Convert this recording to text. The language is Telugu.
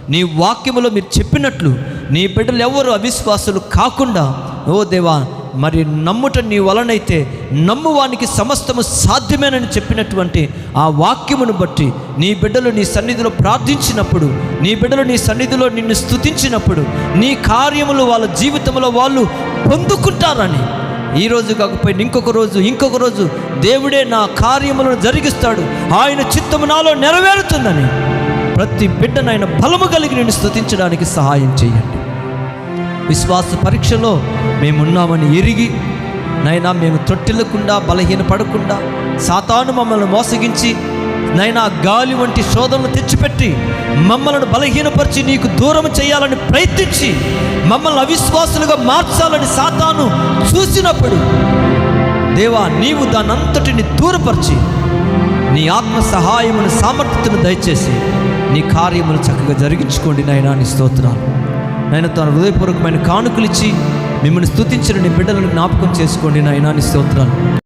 నీ వాక్యములో మీరు చెప్పినట్లు నీ బిడ్డలు ఎవరు అవిశ్వాసులు కాకుండా, ఓ దేవా, మరి నమ్ముట నీ వలనైతే నమ్మువానికి సమస్తము సాధ్యమేనని చెప్పినటువంటి ఆ వాక్యమును బట్టి నీ బిడ్డలు నీ సన్నిధిలో ప్రార్థించినప్పుడు, నీ బిడ్డలు నీ సన్నిధిలో నిన్ను స్తుతించినప్పుడు నీ కార్యములు వాళ్ళ జీవితంలో వాళ్ళు పొందుకుంటారని, ఈరోజు కాకపోయినా ఇంకొక రోజు దేవుడే నా కార్యములను జరిగిస్తాడు, ఆయన చిత్తము నాలో నెరవేరుతుందని ప్రతి బిడ్డనైనా బలము కలిగి నిన్ను స్తుతించడానికి సహాయం చేయండి. విశ్వాస పరీక్షలో మేమున్నామని ఎరిగి నైనా మేము తొట్టిల్లకుండా బలహీనపడకుండా, సాతాను మమ్మల్ని మోసగించి నైనా గాలి వంటి శోధనలు తెచ్చిపెట్టి మమ్మల్ని బలహీనపరిచి నీకు దూరం చేయాలని ప్రయత్నించి మమ్మల్ని అవిశ్వాసులుగా మార్చాలని సాతాను చూసినప్పుడు, దేవా, నీవు దానంతటిని దూరపరిచి నీ ఆత్మ సహాయమును సామర్థ్యతను దయచేసి నీ కార్యములు చక్కగా జరిగించుకోండి నాయనా. నీ స్తోత్రాలు నాయన. తన హృదయపూర్వకమైన కానుకలు ఇచ్చి మిమ్మల్ని స్తుతించిన నీ బిడ్డలను జ్ఞాపకం చేసుకోండి నాయనా. నీ స్తోత్రాలు.